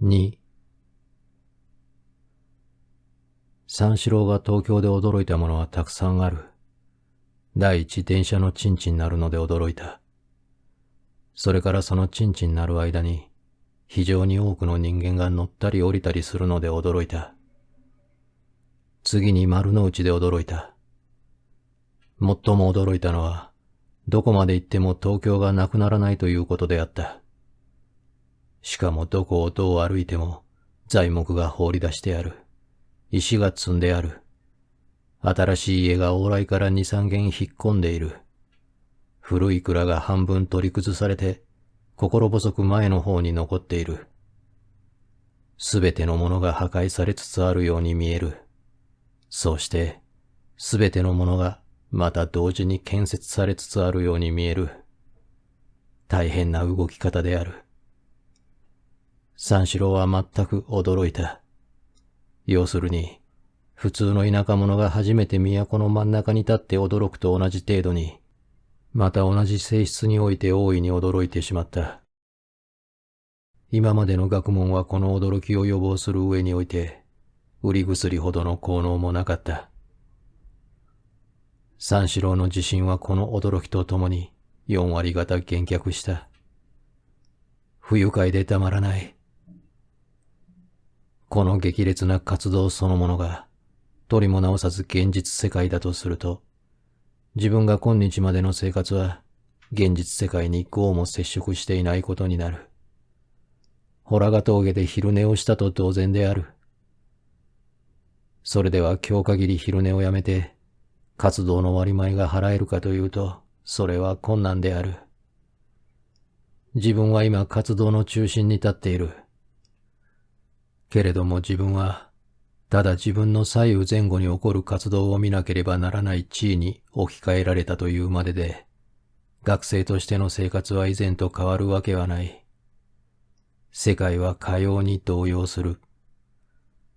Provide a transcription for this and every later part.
2、三四郎が東京で驚いたものはたくさんある。第一、電車のチンチン鳴るので驚いた。それからそのチンチン鳴る間に、非常に多くの人間が乗ったり降りたりするので驚いた。次に丸の内で驚いた。最も驚いたのは、どこまで行っても東京がなくならないということであった。しかもどこをどう歩いても材木が放り出してある。石が積んである。新しい家が往来から2、3軒引っ込んでいる。古い蔵が半分取り崩されて、心細く前の方に残っている。すべてのものが破壊されつつあるように見える。そうして、すべてのものがまた同時に建設されつつあるように見える。大変な動き方である。三四郎は全く驚いた。要するに、普通の田舎者が初めて都の真ん中に立って驚くと同じ程度に、また同じ性質において大いに驚いてしまった。今までの学問はこの驚きを予防する上において、売り薬ほどの効能もなかった。三四郎の自信はこの驚きとともに4割方減却した。不愉快でたまらない。この激烈な活動そのものが、取りも直さず現実世界だとすると、自分が今日までの生活は、現実世界に毫も接触していないことになる。洞ヶ峠で昼寝をしたと同然である。それでは今日限り昼寝をやめて、活動の割前が払えるかというと、それは困難である。自分は今活動の中心に立っている。けれども自分は、ただ自分の左右前後に起こる活動を見なければならない地位に置き換えられたというまでで、学生としての生活は以前と変わるわけはない。世界はかように動揺する。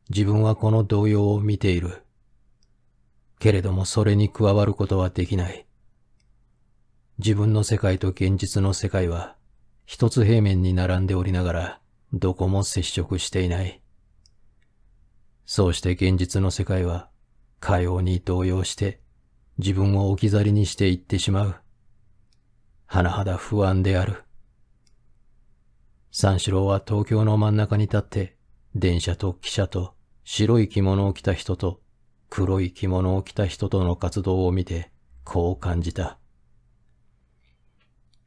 自分はこの動揺を見ている。けれどもそれに加わることはできない。自分の世界と現実の世界は一つ平面に並んでおりながらどこも接触していない。そうして現実の世界はかように動揺して自分を置き去りにしていってしまう。甚だ不安である。三四郎は東京の真ん中に立って電車と汽車と白い着物を着た人と黒い着物を着た人との活動を見てこう感じた。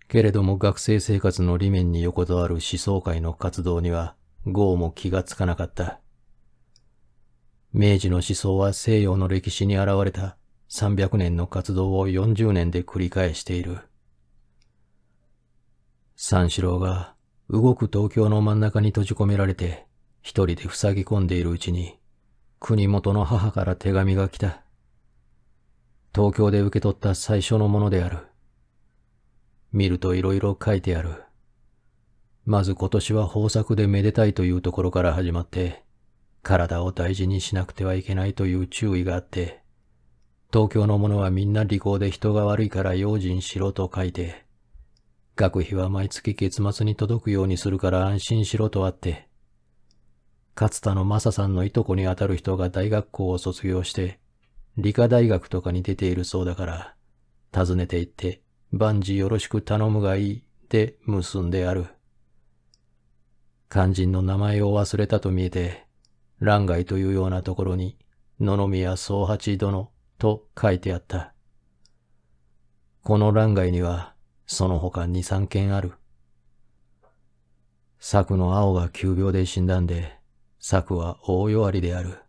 けれども学生生活の裏面に横たわる思想界の活動には豪も気がつかなかった。明治の思想は西洋の歴史に現れた300年の活動を40年で繰り返している。三四郎が動く東京の真ん中に閉じ込められて一人で塞ぎ込んでいるうちに国元の母から手紙が来た。東京で受け取った最初のものである。見るといろいろ書いてある。まず今年は豊作でめでたいというところから始まって、体を大事にしなくてはいけないという注意があって、東京の者はみんな利口で人が悪いから用心しろと書いて、学費は毎月月末に届くようにするから安心しろとあって、勝田の正さんのいとこにあたる人が大学校を卒業して、理科大学とかに出ているそうだから、訪ねて行って、万事よろしく頼むがいい、で結んである。肝心の名前を忘れたと見えて、蘭外というようなところに、野々宮宗八殿と書いてあった。この蘭外には、その他2、3件ある。作の青が急病で死んだんで、作は大弱りである。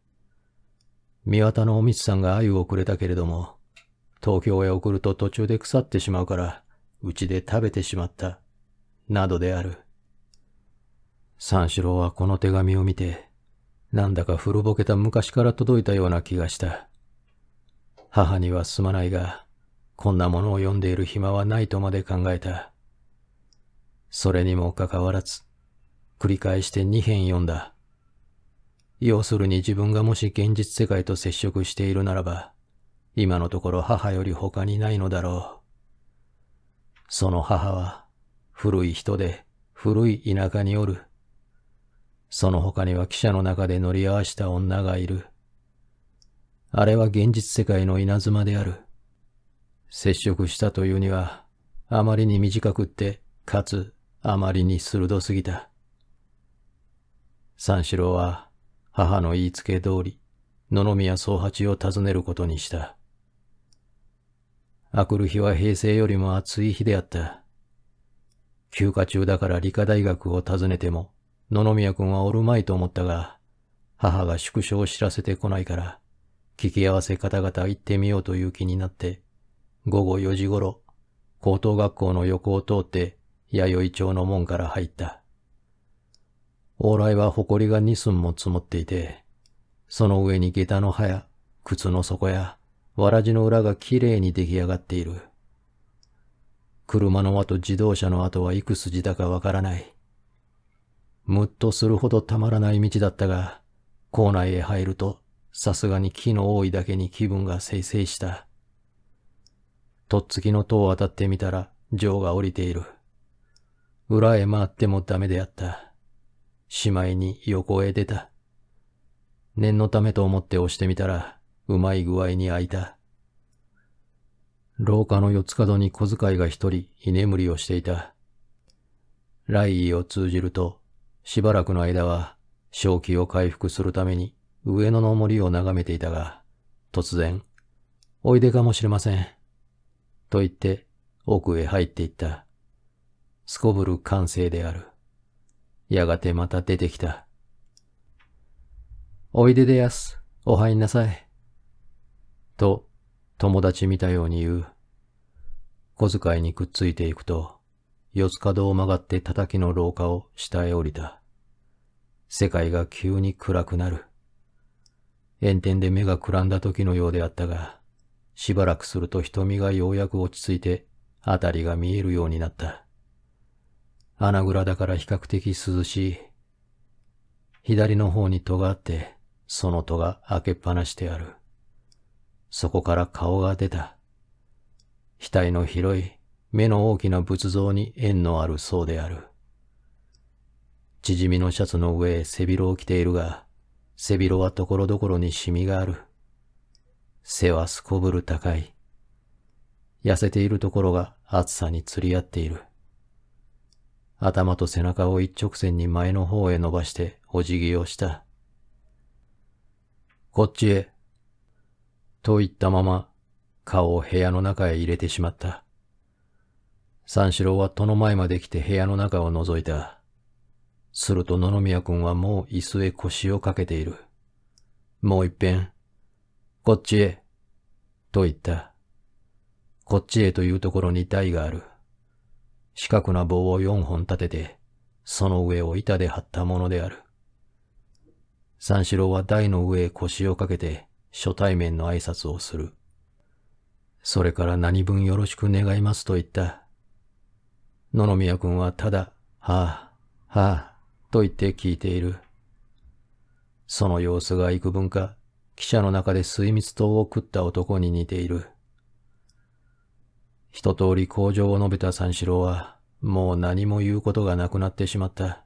三綿のおみつさんが鮎をくれたけれども、東京へ送ると途中で腐ってしまうから、うちで食べてしまった。などである。三四郎はこの手紙を見て、なんだか古ぼけた昔から届いたような気がした。母にはすまないが、こんなものを読んでいる暇はないとまで考えた。それにもかかわらず、繰り返して2編読んだ。要するに自分がもし現実世界と接触しているならば、今のところ母より他にないのだろう。その母は古い人で古い田舎におる。その他には汽車の中で乗り合わした女がいる。あれは現実世界の稲妻である。接触したというには、あまりに短くって、かつあまりに鋭すぎた。三四郎は母の言いつけ通り、野々宮宗八を訪ねることにした。あくる日は平成よりも暑い日であった。休暇中だから理科大学を訪ねても、野々宮君はおるまいと思ったが、母が縮小を知らせてこないから、聞き合わせ方々行ってみようという気になって、午後4時ごろ、高等学校の横を通って弥生町の門から入った。往来は埃が2寸も積もっていて、その上に下駄の刃や靴の底やわらじの裏がきれいに出来上がっている。車の輪と自動車の跡はいく筋だかわからない。むっとするほどたまらない道だったが、校内へ入るとさすがに木の多いだけに気分がせいせいした。とっつきの塔を当たってみたら錠が降りている。裏へ回ってもダメであった。しまいに横へ出た。念のためと思って押してみたら、うまい具合に開いた。廊下の四つ角に小遣いが一人居眠りをしていた。来意を通じると、しばらくの間は正気を回復するために上野の森を眺めていたが、突然、おいでかもしれません。と言って奥へ入っていった。すこぶる閑静である。やがてまた出てきた。おいででやす、お入んなさい。と友達見たように言う。小遣いにくっついていくと、四つ角を曲がって叩きの廊下を下へ降りた。世界が急に暗くなる。炎天で目がくらんだ時のようであったが、しばらくすると瞳がようやく落ち着いて、あたりが見えるようになった。穴蔵だから比較的涼しい。左の方に戸があって、その戸が開けっぱなしてある。そこから顔が出た。額の広い、目の大きな仏像に縁のあるそうである。縮みのシャツの上へ背広を着ているが、背広はところどころにシミがある。背はすこぶる高い。痩せているところが暑さに釣り合っている。頭と背中を一直線に前の方へ伸ばしてお辞儀をした。こっちへ。と言ったまま顔を部屋の中へ入れてしまった。三四郎は戸の前まで来て部屋の中を覗いた。すると野々宮君はもう椅子へ腰をかけている。もう一遍、こっちへ、と言った。こっちへというところに台がある。四角な棒を4本立てて、その上を板で張ったものである。三四郎は台の上へ腰をかけて初対面の挨拶をする。それから何分よろしく願いますと言った。野々宮君はただ、はあ、はあ、と言って聞いている。その様子が幾分か、汽車の中で水蜜糖を食った男に似ている。一通り口上を述べた三四郎は、もう何も言うことがなくなってしまった。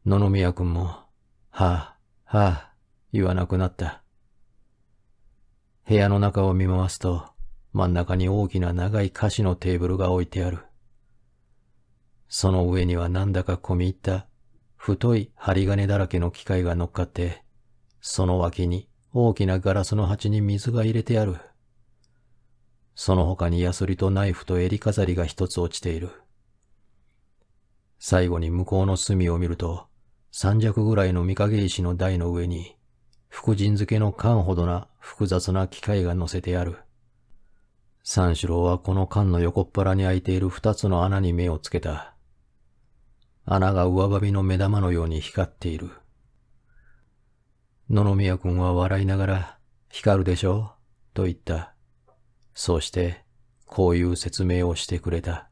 野々宮君も、はあ、はあ、言わなくなった。部屋の中を見回すと、真ん中に大きな長い菓子のテーブルが置いてある。その上にはなんだか込み入った太い針金だらけの機械が乗っかって、その脇に大きなガラスの鉢に水が入れてある。その他にヤスリとナイフと襟飾りが一つ落ちている。最後に向こうの隅を見ると、三尺ぐらいの御影石の台の上に、福神漬けの缶ほどな複雑な機械が乗せてある。三四郎はこの缶の横っ腹に開いている二つの穴に目をつけた。穴が上ばびの目玉のように光っている。野々宮君は笑いながら、光るでしょと言った。そうして、こういう説明をしてくれた。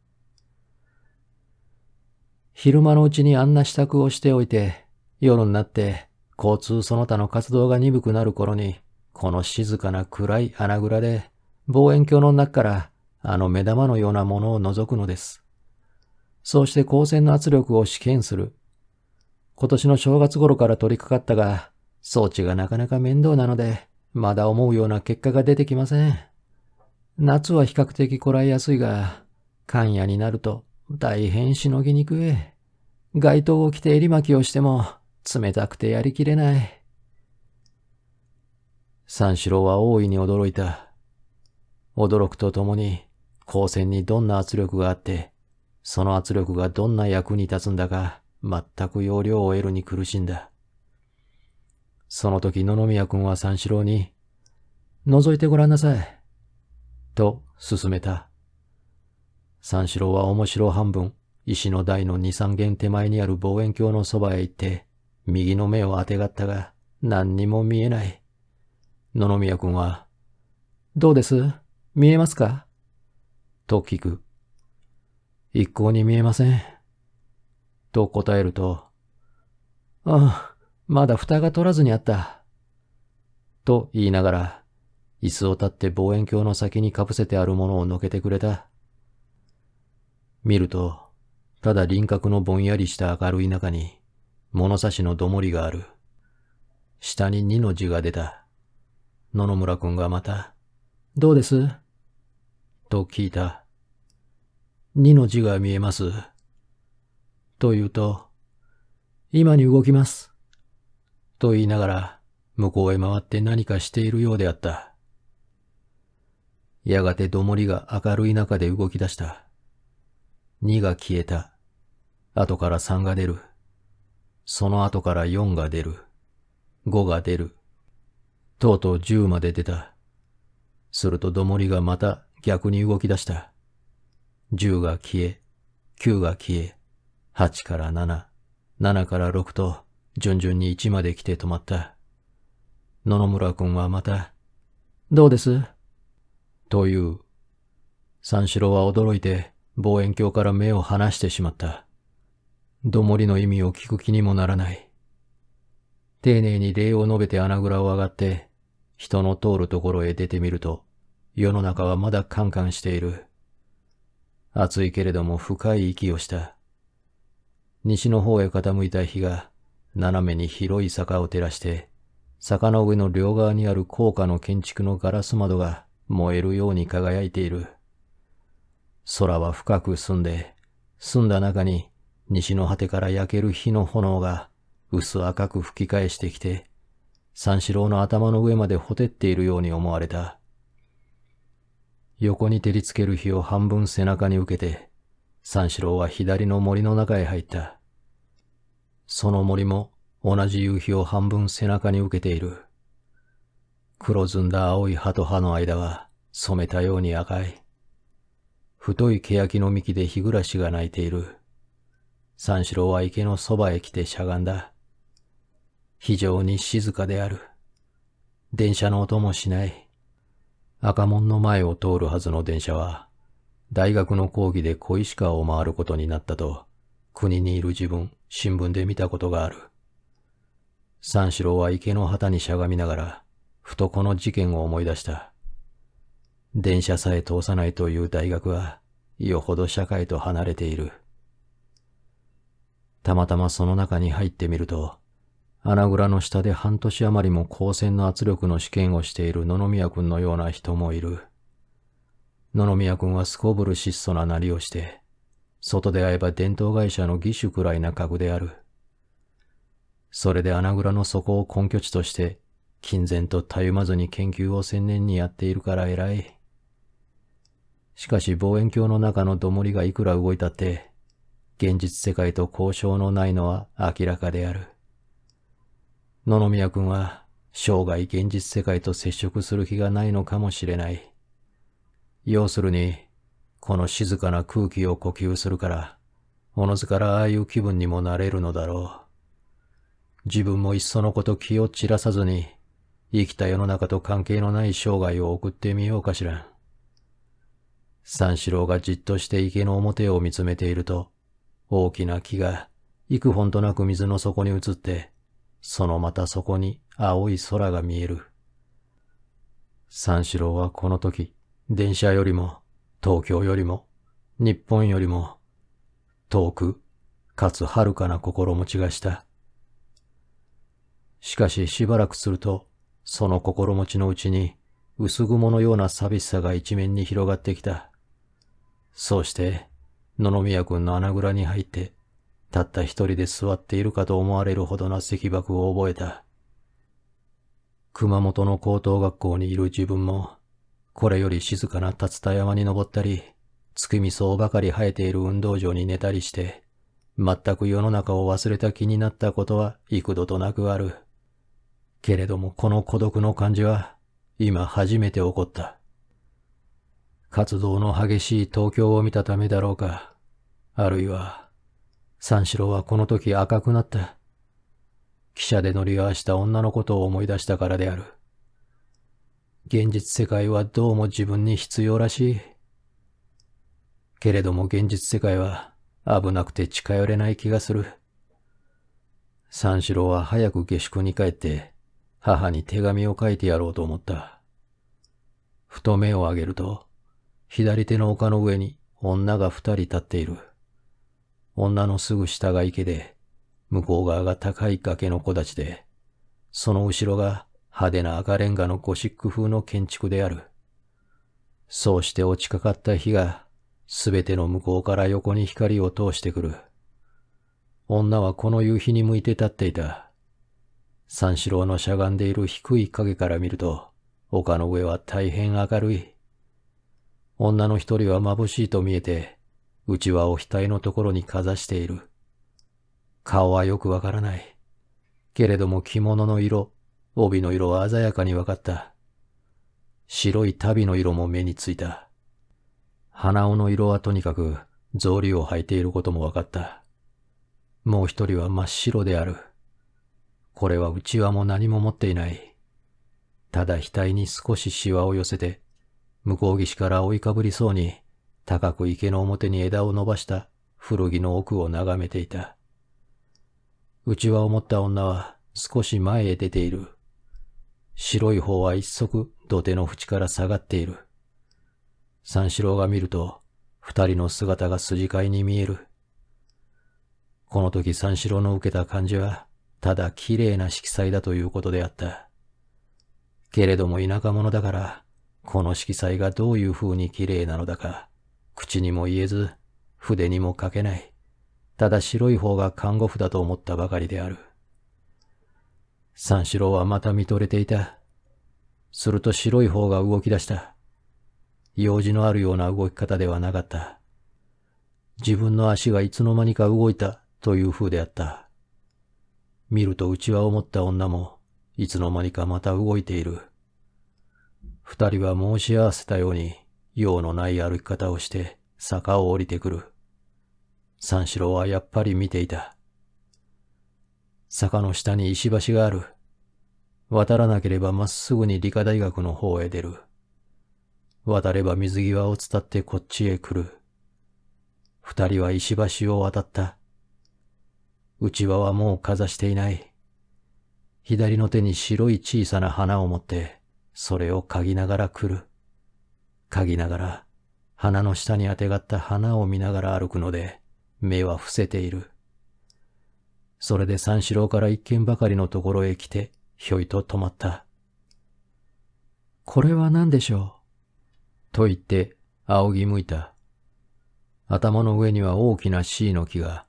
昼間のうちにあんな支度をしておいて、夜になって交通その他の活動が鈍くなる頃に、この静かな暗い穴蔵で、望遠鏡の中からあの目玉のようなものを覗くのです。そうして光線の圧力を試験する。今年の正月頃から取り掛かったが、装置がなかなか面倒なので、まだ思うような結果が出てきません。夏は比較的こらえやすいが、寒夜になると大変しのぎにくい。街灯を着て襟巻きをしても冷たくてやりきれない。三四郎は大いに驚いた。驚くとともに、光線にどんな圧力があって、その圧力がどんな役に立つんだか、全く要領を得るに苦しんだ。その時野々宮君は三四郎に、覗いてごらんなさい。と勧めた。三四郎は面白半分、石の台の二三軒手前にある望遠鏡のそばへ行って、右の目をあてがったが、何にも見えない。野々宮君は、どうです？見えますか？と聞く。一向に見えません。と答えると、まだ蓋が取らずにあった。と言いながら、椅子を立って望遠鏡の先にかぶせてあるものをのけてくれた。見ると、ただ輪郭のぼんやりした明るい中に、物差しのどもりがある。下に2の字が出た。野々村君がまた、どうです？と聞いた。2の字が見えます。と言うと、今に動きます。と言いながら、向こうへ回って何かしているようであった。やがてどもりが明るい中で動き出した。2が消えた。後から3が出る。その後から4が出る。5が出る。とうとう10まで出た。するとどもりがまた逆に動き出した。10が消え、9が消え、8から7、7から6と順々に1まで来て止まった。野々村君はまた、どうです？という。三四郎は驚いて望遠鏡から目を離してしまった。どもりの意味を聞く気にもならない。丁寧に礼を述べて穴蔵を上がって、人の通るところへ出てみると、世の中はまだカンカンしている。暑いけれども深い息をした。西の方へ傾いた日が、斜めに広い坂を照らして、坂の上の両側にある高架の建築のガラス窓が燃えるように輝いている。空は深く澄んで、澄んだ中に西の果てから焼ける火の炎が薄赤く吹き返してきて、三四郎の頭の上までほてっているように思われた。横に照りつける火を半分背中に受けて、三四郎は左の森の中へ入った。その森も同じ夕日を半分背中に受けている。黒ずんだ青い葉と葉の間は染めたように赤い。太い欅の幹で日暮らしが鳴いている。三四郎は池のそばへ来てしゃがんだ。非常に静かである。電車の音もしない。赤門の前を通るはずの電車は、大学の講義で小石川を回ることになったと、国にいる自分、新聞で見たことがある。三四郎は池の旗にしゃがみながら、ふとこの事件を思い出した。電車さえ通さないという大学は、よほど社会と離れている。たまたまその中に入ってみると、穴蔵の下で半年余りも光線の圧力の試験をしている野々宮君のような人もいる。野々宮君はすこぶる質素ななりをして、外で会えば伝統会社の義手くらいな格である。それで穴蔵の底を根拠地として、勤然とたゆまずに研究を専念にやっているから偉い。しかし望遠鏡の中のどもりがいくら動いたって、現実世界と交渉のないのは明らかである。野々宮君は生涯現実世界と接触する気がないのかもしれない。要するに、この静かな空気を呼吸するから、おのずからああいう気分にもなれるのだろう。自分もいっそのこと気を散らさずに、生きた世の中と関係のない生涯を送ってみようかしら。三四郎がじっとして池の表を見つめていると、大きな木が幾本となく水の底に映って、そのまたそこに青い空が見える。三四郎はこの時、電車よりも、東京よりも、日本よりも、遠く、かつ遥かな心持ちがした。しかししばらくすると、その心持ちのうちに薄雲のような寂しさが一面に広がってきた。そうして、野々宮君の穴蔵に入って、たった一人で座っているかと思われるほどな石箔を覚えた。熊本の高等学校にいる自分も、これより静かな竜田山に登ったり、月見草ばかり生えている運動場に寝たりして、全く世の中を忘れた気になったことは幾度となくある。けれどもこの孤独の感じは、今初めて起こった。活動の激しい東京を見たためだろうか、あるいは、三四郎はこの時赤くなった。汽車で乗り合わした女のことを思い出したからである。現実世界はどうも自分に必要らしい。けれども現実世界は危なくて近寄れない気がする。三四郎は早く下宿に帰って母に手紙を書いてやろうと思った。ふと目を上げると、左手の丘の上に女が2人立っている。女のすぐ下が池で、向こう側が高い崖の木立で、その後ろが派手な赤レンガのゴシック風の建築である。そうして落ちかかった火が、すべての向こうから横に光を通してくる。女はこの夕日に向いて立っていた。三四郎のしゃがんでいる低い影から見ると、丘の上は大変明るい。女の一人は眩しいと見えて、うちわを額のところにかざしている。顔はよくわからない。けれども着物の色、帯の色は鮮やかにわかった。白い足袋の色も目についた。鼻緒の色はとにかく草履を履いていることもわかった。もう一人は真っ白である。これはうちわも何も持っていない。ただ額に少しシワを寄せて、向こう岸から追いかぶりそうに、高く池の表に枝を伸ばした古着の奥を眺めていた。うちわを持った女は少し前へ出ている。白い方は一足土手の縁から下がっている。三四郎が見ると、二人の姿が筋交いに見える。この時三四郎の受けた感じは、ただ綺麗な色彩だということであった。けれども田舎者だから、この色彩がどういう風に綺麗なのだか、口にも言えず、筆にも書けない。ただ白い方が看護婦だと思ったばかりである。三四郎はまた見とれていた。すると白い方が動き出した。用事のあるような動き方ではなかった。自分の足がいつの間にか動いたという風であった。見るとうちわを持った女もいつの間にかまた動いている。二人は申し合わせたように用のない歩き方をして坂を降りてくる。三四郎はやっぱり見ていた。坂の下に石橋がある。渡らなければまっすぐに理科大学の方へ出る。渡れば水際を伝ってこっちへ来る。二人は石橋を渡った。うちわはもうかざしていない。左の手に白い小さな花を持って、それを嗅ぎながら来る。嗅ぎながら、鼻の下にあてがった花を見ながら歩くので、目は伏せている。それで三四郎から一軒ばかりのところへ来て、ひょいと止まった。これは何でしょうと言って、仰ぎ向いた。頭の上には大きな椎の木が、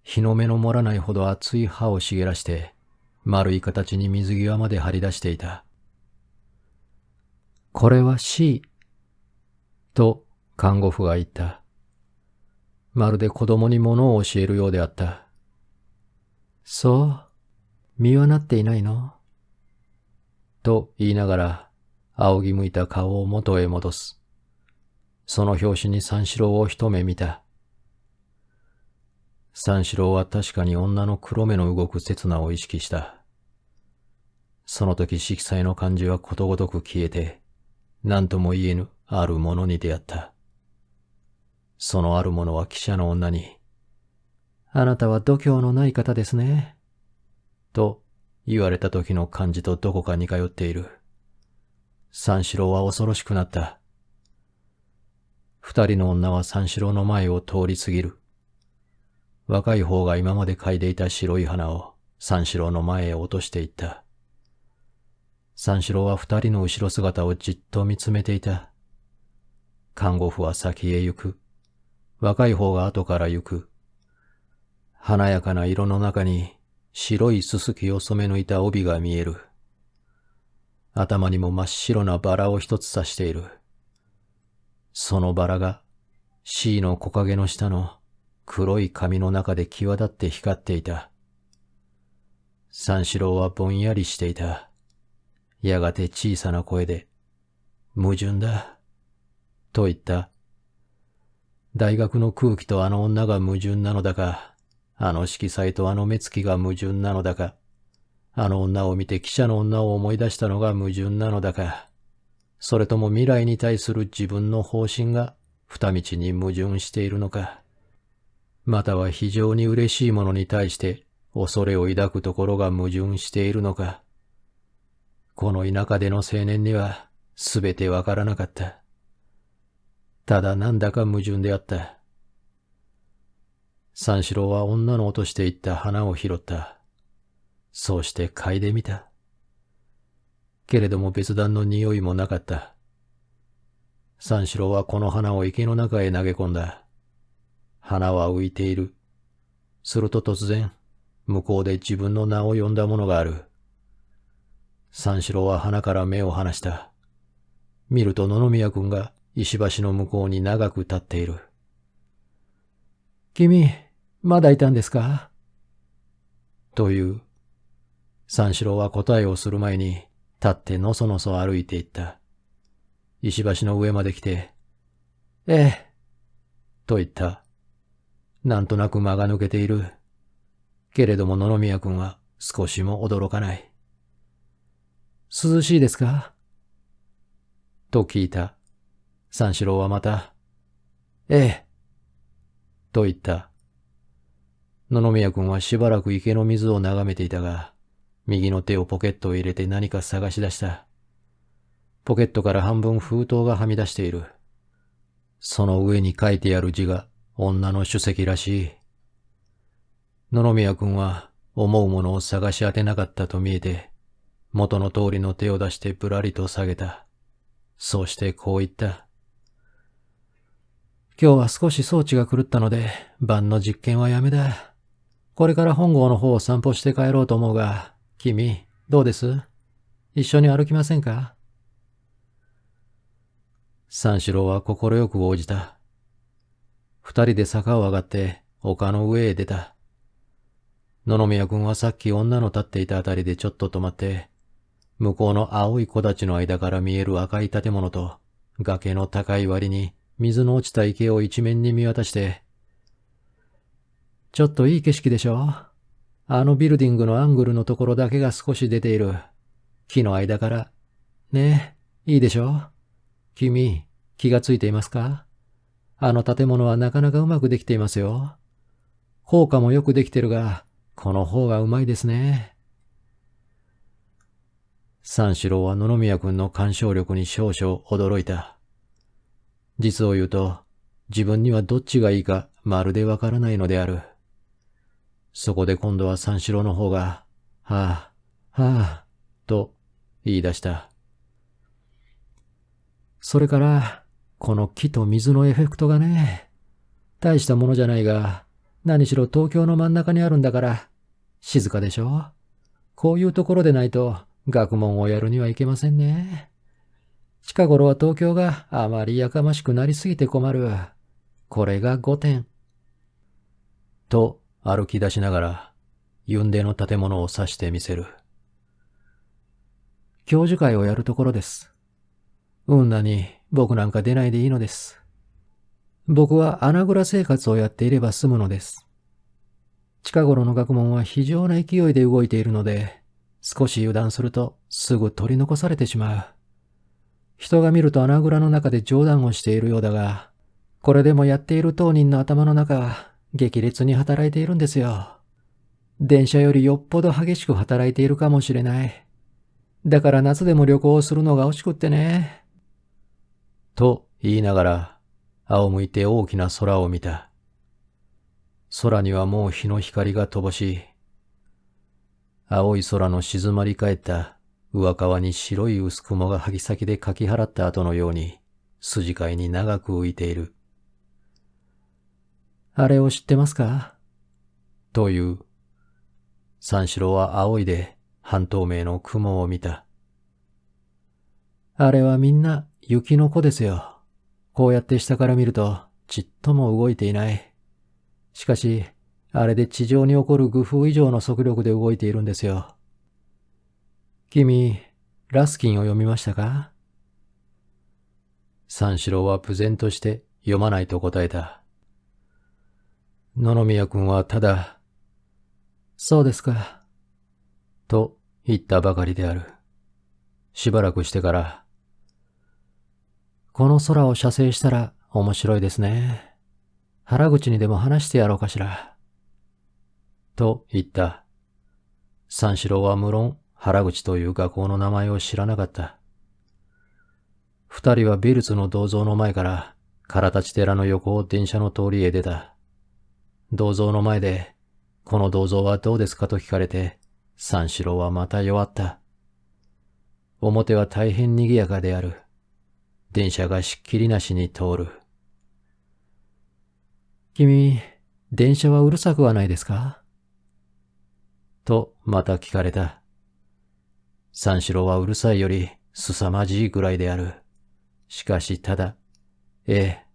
日の目の漏らないほど厚い葉を茂らして、丸い形に水際まで張り出していた。これは椎、と看護婦が言った。まるで子供に物を教えるようであった。そう、実はなっていないのと言いながら、仰ぎ向いた顔を元へ戻す。その拍子に三四郎を一目見た。三四郎は確かに女の黒目の動く刹那を意識した。その時色彩の感じはことごとく消えて、何とも言えぬあるものに出会った。そのあるものは記者の女に、あなたは度胸のない方ですね。と言われた時の感じとどこか似通っている。三四郎は恐ろしくなった。二人の女は三四郎の前を通り過ぎる。若い方が今まで嗅いでいた白い花を三四郎の前へ落としていった。三四郎は二人の後ろ姿をじっと見つめていた。看護婦は先へ行く。若い方が後から行く。華やかな色の中に白いすすきを染め抜いた帯が見える。頭にも真っ白なバラを一つ刺している。そのバラが C の木陰の下の黒い髪の中で際立って光っていた。三四郎はぼんやりしていた。やがて小さな声で、矛盾だ、と言った。大学の空気とあの女が矛盾なのだか、あの色彩とあの目つきが矛盾なのだか、あの女を見て記者の女を思い出したのが矛盾なのだか、それとも未来に対する自分の方針が二道に矛盾しているのか、または非常に嬉しいものに対して恐れを抱くところが矛盾しているのか、この田舎での青年にはすべてわからなかった。ただなんだか矛盾であった。三四郎は女の落としていった花を拾った。そうして嗅いでみた。けれども別段の匂いもなかった。三四郎はこの花を池の中へ投げ込んだ。花は浮いている。すると突然、向こうで自分の名を呼んだものがある。三四郎は花から目を離した。見ると野々宮君が石橋の向こうに長く立っている。君、まだいたんですか？という。三四郎は答えをする前に立ってのそのそ歩いていった。石橋の上まで来て、ええ、と言った。なんとなく間が抜けている。けれども野々宮君は少しも驚かない。涼しいですか？と聞いた。三四郎はまた、ええ、と言った。野々宮君はしばらく池の水を眺めていたが、右の手をポケットを入れて何か探し出した。ポケットから半分封筒がはみ出している。その上に書いてある字が女の首席らしい。野々宮君は思うものを探し当てなかったと見えて、元の通りの手を出してぶらりと下げた。そうしてこう言った。今日は少し装置が狂ったので、晩の実験はやめだ。これから本郷の方を散歩して帰ろうと思うが、君、どうです？一緒に歩きませんか？三四郎は快く応じた。二人で坂を上がって丘の上へ出た。野々宮君はさっき女の立っていたあたりでちょっと止まって、向こうの青い木立の間から見える赤い建物と崖の高い割に水の落ちた池を一面に見渡して、ちょっといい景色でしょ？あのビルディングのアングルのところだけが少し出ている。木の間から。ねえ、いいでしょ？君、気がついていますか？あの建物はなかなかうまくできていますよ。効果もよくできてるが、この方がうまいですね。三四郎は野々宮君の鑑賞力に少々驚いた。実を言うと、自分にはどっちがいいかまるでわからないのである。そこで今度は三四郎の方が、はあ、はあ、と言い出した。それから、この木と水のエフェクトがね、大したものじゃないが、何しろ東京の真ん中にあるんだから、静かでしょ？こういうところでないと、学問をやるにはいけませんね。近頃は東京があまりやかましくなりすぎて困る。これが5点。と歩き出しながら、雲泥の建物を指してみせる。教授会をやるところです。なに僕なんか出ないでいいのです。僕は穴蔵生活をやっていれば済むのです。近頃の学問は非常な勢いで動いているので、少し油断するとすぐ取り残されてしまう。人が見ると穴蔵の中で冗談をしているようだが、これでもやっている当人の頭の中は激烈に働いているんですよ。電車よりよっぽど激しく働いているかもしれない。だから夏でも旅行をするのが惜しくってね。と言いながら、仰向いて大きな空を見た。空にはもう日の光が乏しい。青い空の静まり返った上川に白い薄雲が吐き先でかき払った後のように筋飼いに長く浮いている。あれを知ってますかという。三四郎は仰いで半透明の雲を見た。あれはみんな雪の子ですよ。こうやって下から見るとちっとも動いていない。しかし、あれで地上に起こる愚風以上の速力で動いているんですよ。君、ラスキンを読みましたか？三四郎は卟然として読まないと答えた。野々宮君はただ、そうですか、と言ったばかりである。しばらくしてから、この空を写生したら面白いですね。原口にでも話してやろうかしら。と言った。三四郎は無論原口という画工の名前を知らなかった。二人は美術の銅像の前から唐立寺の横を電車の通りへ出た。銅像の前で、この銅像はどうですかと聞かれて、三四郎はまた弱った。表は大変賑やかである。電車がしっきりなしに通る。君、電車はうるさくはないですか？とまた聞かれた。三四郎はうるさいより凄まじいぐらいである。しかしただ、ええ、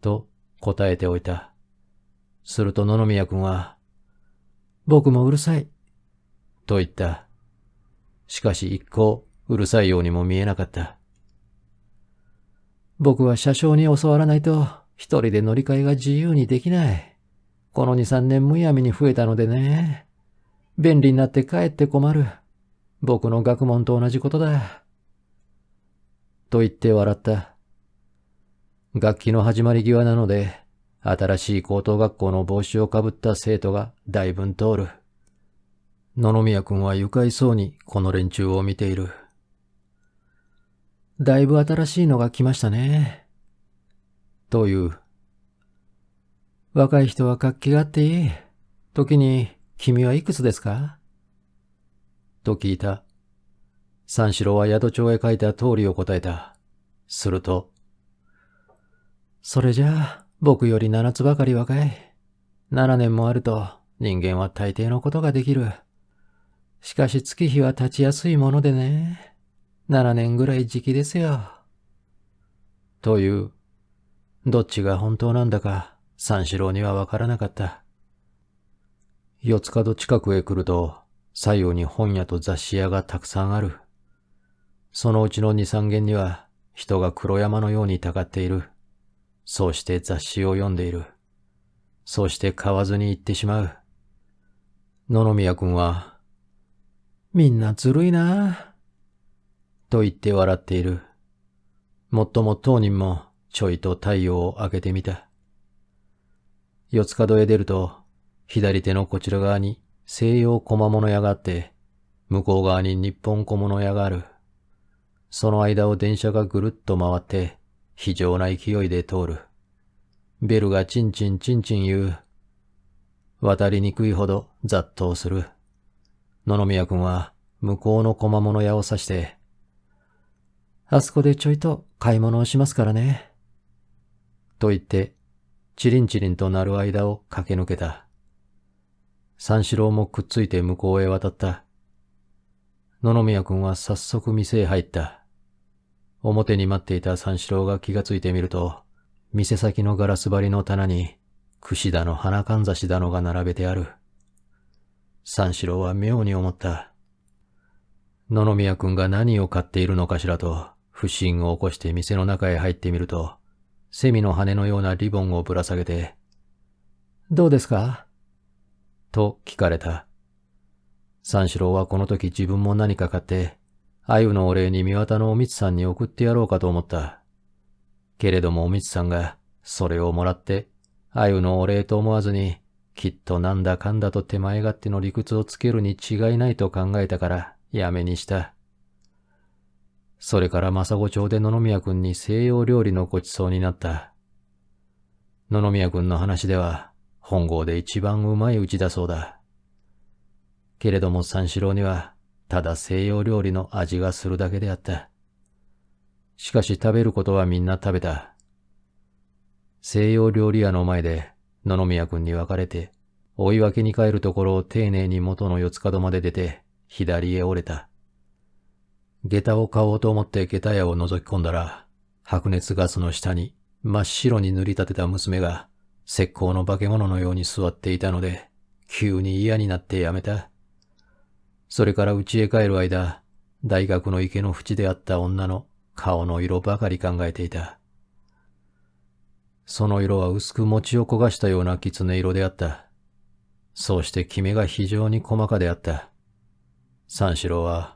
と答えておいた。すると野々宮君は、僕もうるさい、と言った。しかし一向うるさいようにも見えなかった。僕は車掌に教わらないと一人で乗り換えが自由にできない。この2、3年むやみに増えたのでね。便利になってかえって困る。僕の学問と同じことだ。と言って笑った。学期の始まり際なので、新しい高等学校の帽子をかぶった生徒がだいぶん通る。野々宮君は愉快そうにこの連中を見ている。だいぶ新しいのが来ましたね。という。若い人は活気があっていい。時に、君はいくつですか？と聞いた。三四郎は宿帳へ書いた通りを答えた。すると、それじゃあ、僕より7つばかり若い。7年もあると、人間は大抵のことができる。しかし月日は経ちやすいものでね。7年ぐらい時期ですよ。という、どっちが本当なんだか、三四郎にはわからなかった。四つ角近くへ来ると、左右に本屋と雑誌屋がたくさんある。そのうちの2、3軒には、人が黒山のようにたかっている。そうして雑誌を読んでいる。そうして買わずに行ってしまう。野々宮君は、みんなずるいなぁ、と言って笑っている。もっとも当人もちょいと太陽を開けてみた。四つ角へ出ると、左手のこちら側に西洋小物屋があって、向こう側に日本小物屋がある。その間を電車がぐるっと回って、非常な勢いで通る。ベルがチンチンチンチン言う。渡りにくいほど雑踏する。野々宮君は向こうの小物屋を指して、あそこでちょいと買い物をしますからね。と言って、チリンチリンと鳴る間を駆け抜けた。三四郎もくっついて向こうへ渡った。野々宮君は早速店へ入った。表に待っていた三四郎が気がついてみると、店先のガラス張りの棚に、櫛だの花かんざしだのが並べてある。三四郎は妙に思った。野々宮君が何を買っているのかしらと、不審を起こして店の中へ入ってみると、セミの羽のようなリボンをぶら下げて、どうですか？と聞かれた。三四郎はこの時自分も何か買って、鮎のお礼に三輪のおみつさんに送ってやろうかと思った。けれどもおみつさんがそれをもらって、鮎のお礼と思わずに、きっとなんだかんだと手前勝手の理屈をつけるに違いないと考えたからやめにした。それから政子町で野々宮君に西洋料理のごちそうになった。野々宮君の話では、本郷で一番うまいうちだそうだ。けれども三四郎にはただ西洋料理の味がするだけであった。しかし食べることはみんな食べた。西洋料理屋の前で野々宮君に別れて、追い分けに帰るところを丁寧に元の四つ角まで出て左へ折れた。下駄を買おうと思って下駄屋を覗き込んだら、白熱ガスの下に真っ白に塗り立てた娘が石膏の化け物のように座っていたので、急に嫌になってやめた。それから家へ帰る間、大学の池の縁であった女の顔の色ばかり考えていた。その色は薄く餅を焦がしたような狐色であった。そうしてキメが非常に細かであった。三四郎は、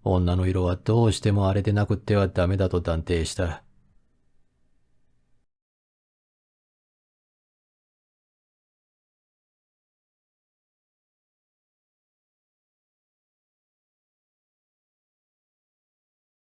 女の色はどうしてもあれでなくってはダメだと断定した。